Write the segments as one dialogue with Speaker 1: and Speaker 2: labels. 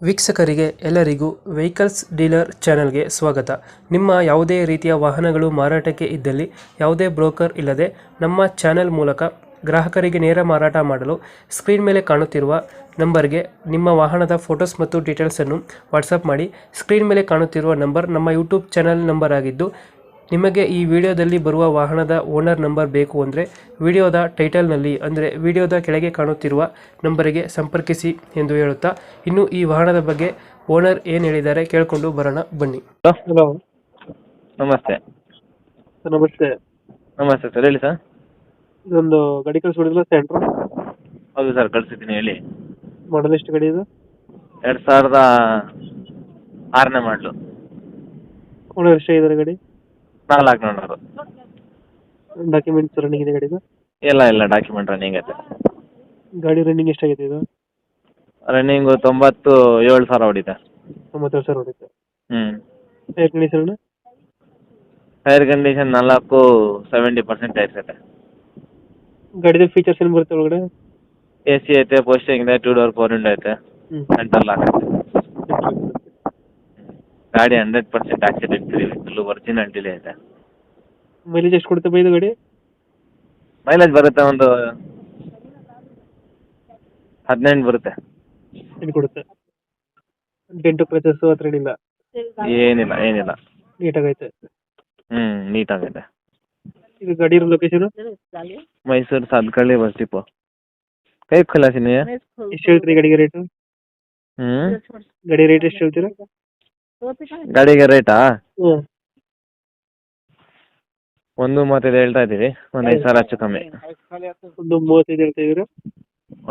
Speaker 1: ವೀಕ್ಷಕರಿಗೆ ಎಲ್ಲರಿಗೂ vehicles dealer ಚಾನೆಲ್ಗೆ ಸ್ವಾಗತ. ನಿಮ್ಮ ಯಾವುದೇ ರೀತಿಯ ವಾಹನಗಳು ಮಾರಾಟಕ್ಕೆ ಇದ್ದಲ್ಲಿ ಯಾವುದೇ ಬ್ರೋಕರ್ ಇಲ್ಲದೆ ನಮ್ಮ ಚಾನೆಲ್ ಮೂಲಕ ಗ್ರಾಹಕರಿಗೆ ನೇರ ಮಾರಾಟ ಮಾಡಲು ಸ್ಕ್ರೀನ್ ಮೇಲೆ ಕಾಣುತ್ತಿರುವ ನಂಬರ್ಗೆ ನಿಮ್ಮ ವಾಹನದ ಫೋಟೋಸ್ ಮತ್ತು ಡೀಟೇಲ್ಸನ್ನು ವಾಟ್ಸಪ್ ಮಾಡಿ. ಸ್ಕ್ರೀನ್ ಮೇಲೆ ಕಾಣುತ್ತಿರುವ ನಂಬರ್ ನಮ್ಮ ಯೂಟ್ಯೂಬ್ ಚಾನೆಲ್ ನಂಬರ್ ಆಗಿದ್ದು, ನಿಮಗೆ ಈ ವಿಡಿಯೋದಲ್ಲಿ ಬರುವ ವಾಹನದ ಓನರ್ ನಂಬರ್ ಬೇಕು ಅಂದರೆ ವಿಡಿಯೋದ ಟೈಟಲ್ನಲ್ಲಿ ಅಂದರೆ ವಿಡಿಯೋದ ಕೆಳಗೆ ಕಾಣುತ್ತಿರುವ ನಂಬರಿಗೆ ಸಂಪರ್ಕಿಸಿ ಎಂದು ಹೇಳುತ್ತಾ, ಇನ್ನು ಈ ವಾಹನದ ಬಗ್ಗೆ ಓನರ್ ಏನು ಹೇಳಿದ್ದಾರೆ ಕೇಳಿಕೊಂಡು ಬರೋಣ ಬನ್ನಿ. ಹಲೋ,
Speaker 2: ನಮಸ್ತೆ.
Speaker 1: ನಮಸ್ತೆ.
Speaker 2: ನಮಸ್ತೆ ಸರ್, ಹೇಳಿ ಸರ್.
Speaker 1: ಇದೊಂದು ಗಾಡಿ ಕಳಿಸ್ಬಿಡಿಲ್ಲ, ಸೆಂಟ್ರ್.
Speaker 2: ಹೌದು ಸರ್, ಕಳಿಸಿದ್ದೀನಿ, ಹೇಳಿ.
Speaker 1: ಮಾಡಲ್ ಎಷ್ಟು ಗಾಡಿ ಇದು?
Speaker 2: 2006ನೇ ಮಾಡಲು.
Speaker 1: ಓನರ್ ಎಷ್ಟಾಗಿದ್ದಾರೆ ಗಾಡಿ?
Speaker 2: 400.
Speaker 1: ಡಾಕ್ಯುಮೆಂಟ್ಸ್ ರನ್ನಿಂಗ್ ಇದೆ ಗಾಡಿದು?
Speaker 2: ಇಲ್ಲ ಡಾಕ್ಯುಮೆಂಟ್ ರನ್ನಿಂಗ್ ಐತೆ.
Speaker 1: ಗಾಡಿ ರನ್ನಿಂಗ್ ಎಷ್ಟಾಗಿದೆ ಇದು?
Speaker 2: ರನ್ನಿಂಗು 97,000 ಹೊಡಿತೆ.
Speaker 1: 97,000 ಹೊಡಿತೆ.
Speaker 2: ಹ್ಞೂ.
Speaker 1: Air condition?
Speaker 2: Tyre condition 70% tyres ಐತೆ.
Speaker 1: ಗಾಡಿದ ಫೀಚರ್ಸ್ ಏನು ಬರುತ್ತೆ ಒಳಗಡೆ?
Speaker 2: AC ಐತೆ, ಪೋಸ್ಟಿಂಗ್ ಇದೆ, 2 ಡೋರ್ 4 ವಿಂಡೋ ಐತೆ, ಸೆಂಟರ್ ಲಾಕ್ ಐತೆ. ಗಾಡಿ 100% accident free, full original delay ಐತೆ.
Speaker 1: ಮೈಲೇಜ್ ಎಷ್ಟು ಕೊಡುತ್ತೆ ಬೈದು ಗಾಡಿ?
Speaker 2: ಮೈಲೇಜ್ ಬರುತ್ತೆ, ಒಂದು 18 ಬರುತ್ತೆ.
Speaker 1: ಏನು ಕೊಡುತ್ತೆ? ಡೆಂಟು ಕ್ರಚಸ್ಸು ಹತ್ರ ಏನಿಲ್ಲ?
Speaker 2: ಏನಿಲ್ಲ.
Speaker 1: ನೀಟಾಗೈತೆ.
Speaker 2: ನೀಟಾಗೈತೆ.
Speaker 1: ಇದು ಗಾಡಿ ಇರೋ location?
Speaker 2: Mysuru Sathagalli bus depot. ಕೈ ಖಲಾಸಿನಿ.
Speaker 1: ಎಷ್ಟು ಹೇಳ್ತೀರಿ ಗಾಡಿಗೆ ರೇಟು? ಗಾಡಿ ರೇಟ್ ಎಷ್ಟು ಹೇಳ್ತೀರಾ?
Speaker 2: ಗಾಡಿಗೆ ರೇಟಾ?
Speaker 1: ಹ್ಞೂ.
Speaker 2: 1.35 ಹೇಳ್ತಾ ಇದ್ದೀವಿ, ಒಂದು 5,000 ಹೆಚ್ಚು ಕಮ್ಮಿ.
Speaker 1: 1.35 ಹೇಳ್ತಾ ಇದ್ದೀರಾ?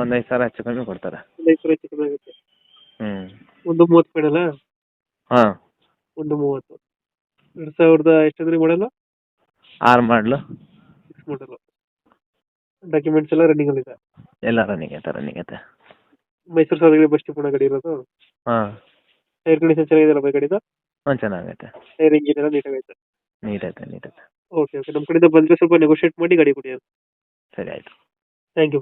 Speaker 2: ಒಂದು 5,000 ಹೆಚ್ಚು ಕಮ್ಮಿ ಕೊಡ್ತಾರೆ.
Speaker 1: 5,000 ಹೆಚ್ಚು ಕಮ್ಮಿ ಆಗುತ್ತೆ. 1.30 ಫೈನಲ್ಲ?
Speaker 2: ಹಾಂ.
Speaker 1: 1.30. 2000 ಎಷ್ಟಂದ್ರೆ ಮಾಡಲ್ಲ?
Speaker 2: 6 ಮಾಡಲು.
Speaker 1: 6 ಮಾಡಲ್ಲ. ಡಾಕ್ಯುಮೆಂಟ್ಸ್ ಎಲ್ಲ ರನ್ನಿಂಗ್ ಇದೆ?
Speaker 2: ಎಲ್ಲ ರನ್ನಿಂಗ್ ಐತೆ.
Speaker 1: ಮೈಸೂರು ಸಾಗರ ಬಸ್ ಸ್ಟಾಪ್ ಗಾಡಿ ಇರೋದು?
Speaker 2: ಹಾಂ.
Speaker 1: ಟೈರ್ ಕಂಡೀಷನ್ ಚೆನ್ನಾಗಿದೆಯಲ್ಲ ಬೈ ಗಾಡಿದು?
Speaker 2: ಹಾಂ, ಚೆನ್ನಾಗೈತೆ.
Speaker 1: ಟೈರ್ ಇಂಜಿನ್ ಎಲ್ಲ ನೀಟಾಗೈತೆ?
Speaker 2: ನೀಟೈತೆ.
Speaker 1: ಓಕೆ. ನಮ್ಮ ಕಡೆಯಿಂದ ಬಂದರೆ ಸ್ವಲ್ಪ ನೆಗೋಷಿಯೇಟ್ ಮಾಡಿ ಗಾಡಿ ಕೊಡಿ.
Speaker 2: ಸರಿ, ಆಯಿತು.
Speaker 1: Thank you.